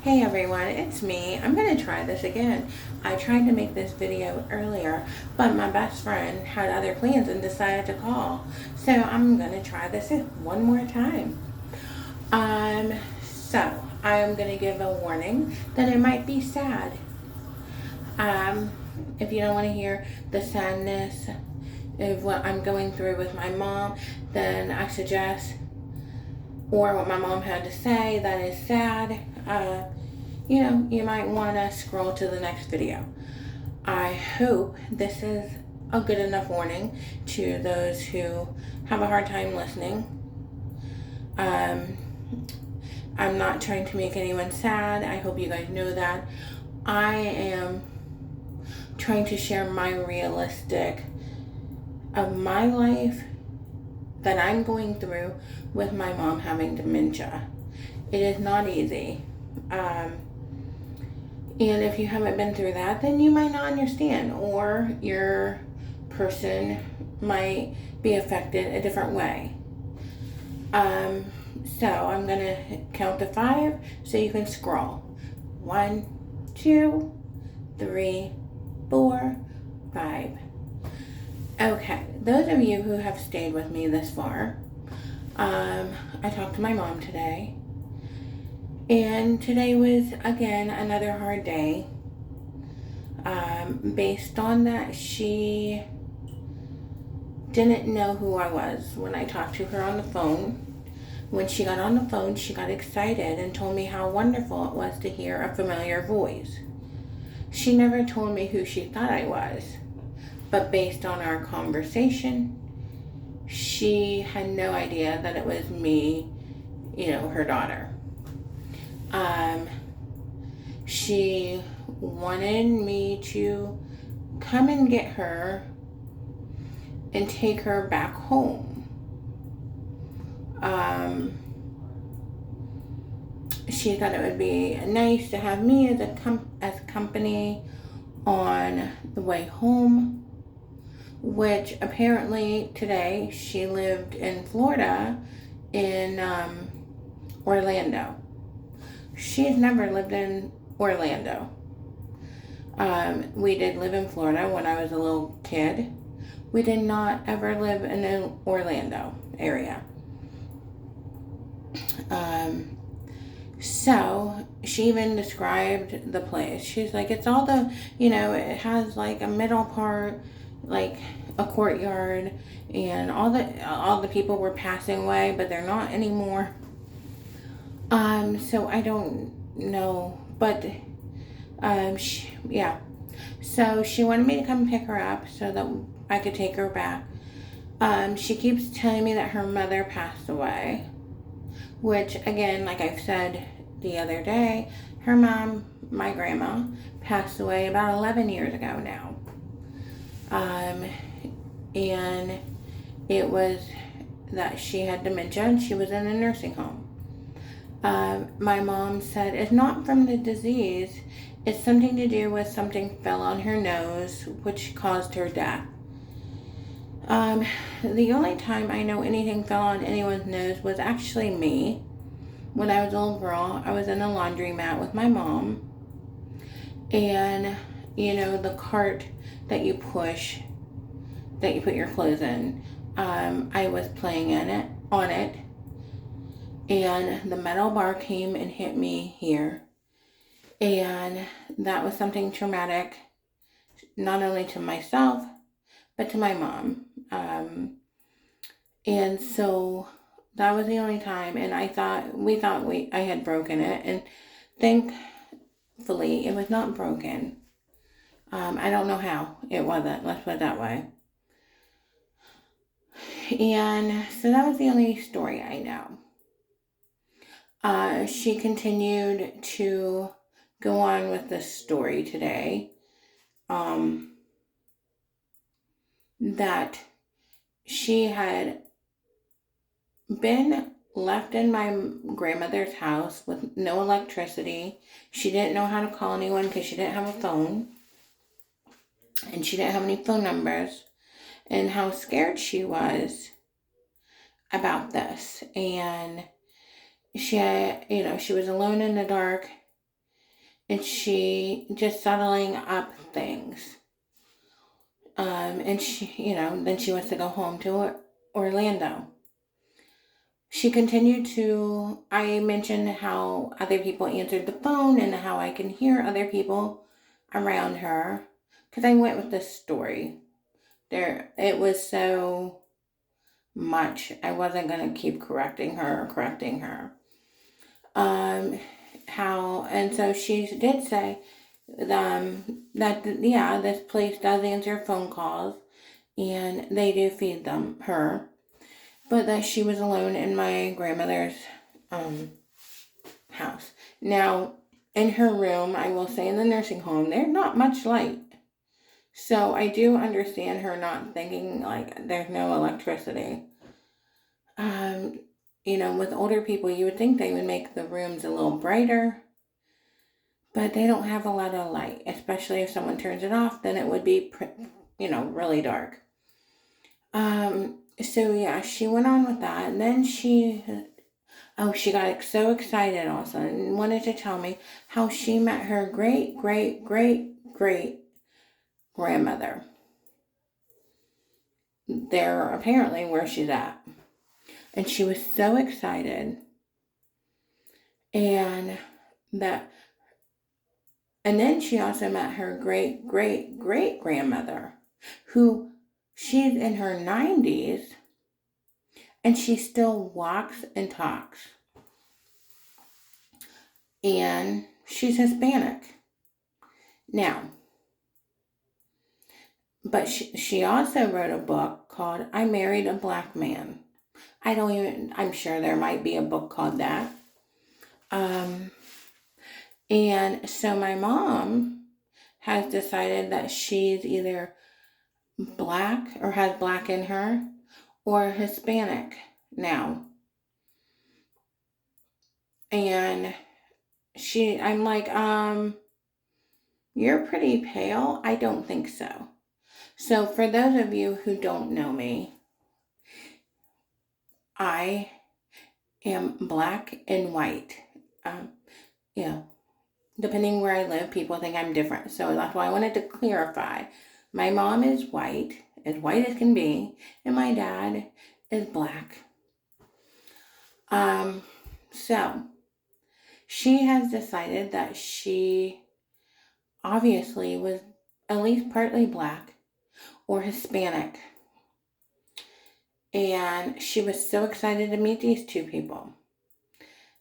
Hey everyone, it's me. I'm going to try this again. I tried to make this video earlier, but my best friend had other plans and decided to call. So I'm going to try this one more time. So I'm going to give a warning that it might be sad. Um, if you don't want to hear the sadness of what I'm going through with my mom, then I suggest, or what my mom had to say that is sad, you might want to scroll to the next video. I hope this is a good enough warning to those who have a hard time listening. Um, I'm not trying to make anyone sad. I hope you guys know that. I am trying to share my realistic of my life that I'm going through with my mom having dementia. It is not easy. And if you haven't been through that, then you might not understand, or your person might be affected a different way. Um, so I'm gonna count to 5 so you can scroll. 1, 2, 3, 4, 5. Okay, those of you who have stayed with me this far, I talked to my mom today. And today was, again, another hard day. Based on that, she didn't know who I was when I talked to her on the phone. When she got on the phone, she got excited and told me how wonderful it was to hear a familiar voice. She never told me who she thought I was, but based on our conversation, she had no idea that it was me, her daughter. She wanted me to come and get her and take her back home. She thought it would be nice to have me as company on the way home, which apparently today she lived in Florida in Orlando. She's never lived in Orlando. We did live in Florida when I was a little kid. We did not ever live in the Orlando area. So she even described the place. She's like, it's all it has like a middle part, like a courtyard, and all the people were passing away, but they're not anymore. So I don't know, but yeah. So she wanted me to come pick her up so that I could take her back. She keeps telling me that her mother passed away, which again, like I've said the other day, her mom, my grandma, passed away about 11 years ago now. And it was that she had dementia and she was in a nursing home. My mom said it's not from the disease, it's something to do with something fell on her nose, which caused her death. The only time I know anything fell on anyone's nose was actually me. When I was a little girl, I was in a laundromat with my mom. And, the cart that you push, that you put your clothes in, I was playing on it. And the metal bar came and hit me here. And that was something traumatic, not only to myself, but to my mom. And so that was the only time, and we thought I had broken it, and thankfully it was not broken. I don't know how it wasn't, let's put it that way. And so that was the only story I know. She continued to go on with this story today, that she had been left in my grandmother's house with no electricity. She didn't know how to call anyone because she didn't have a phone. And she didn't have any phone numbers. And how scared she was about this. And she was alone in the dark. and she just settling up things. And she, then she wants to go home to Orlando. She continued to, I mentioned how other people answered the phone and how I can hear other people around her. Because I went with this story. It was so much. I wasn't going to keep correcting her. And so she did say that, yeah, this place does answer phone calls and they do feed her, but that she was alone in my grandmother's house. Now, in her room, I will say in the nursing home, there's not much light. So I do understand her not thinking like there's no electricity. With older people, you would think they would make the rooms a little brighter, but they don't have a lot of light, especially if someone turns it off, then it would be, really dark. So yeah, she went on with that, and then she got so excited also and wanted to tell me how she met her great, great, great, great grandmother. There, apparently, where she's at. And she was so excited. And then she also met her great, great, great grandmother, who she's in her 90s, and she still walks and talks. And she's Hispanic. Now, but she also wrote a book called I Married a Black Man. I'm sure there might be a book called that. And so my mom has decided that she's either black or has black in her or Hispanic now. And I'm like, you're pretty pale. I don't think so. So for those of you who don't know me, I am black and white. Depending where I live, people think I'm different. So that's why I wanted to clarify. My mom is white as can be, and my dad is black. So she has decided that she obviously was at least partly black or Hispanic. And she was so excited to meet these two people.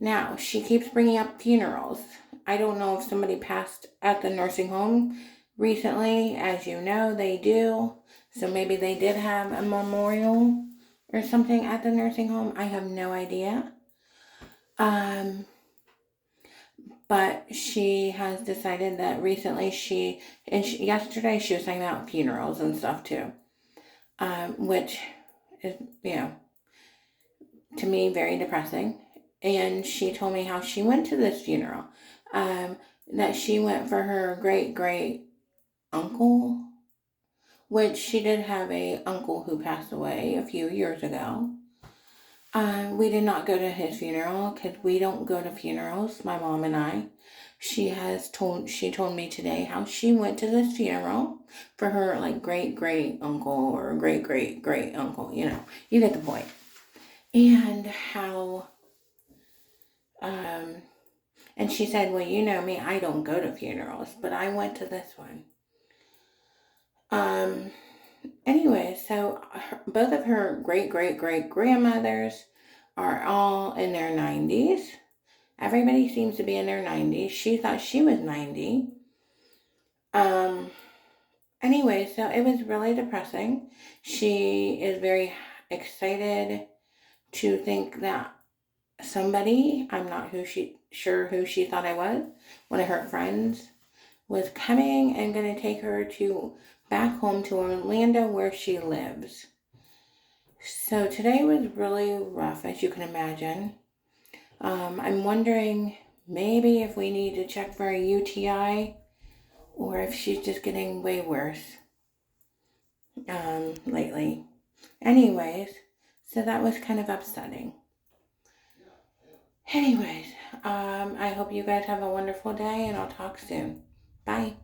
Now, she keeps bringing up funerals. I don't know if somebody passed at the nursing home recently. As you know, they do. So maybe they did have a memorial or something at the nursing home. I have no idea. But she has decided that recently yesterday she was talking about funerals and stuff too. Which is, to me, very depressing. And she told me how she went to this funeral. That she went for her great great uncle, which she did have a uncle who passed away a few years ago. We did not go to his funeral because we don't go to funerals, my mom and I. She told me today how she went to this funeral for her like great great uncle or great great great uncle, you get the point. And how and she said, well, you know me, I don't go to funerals, but I went to this one. Anyway, so both of her great great great grandmothers are all in their 90s. Everybody seems to be in their 90s. She thought she was 90. Anyway, so it was really depressing. She is very excited to think that somebody, I'm not sure who she thought I was, one of her friends, was coming and going to take her back home to Orlando where she lives. So today was really rough, as you can imagine. I'm wondering maybe if we need to check for a UTI or if she's just getting way worse lately. Anyways, so that was kind of upsetting. Anyways, I hope you guys have a wonderful day and I'll talk soon. Bye.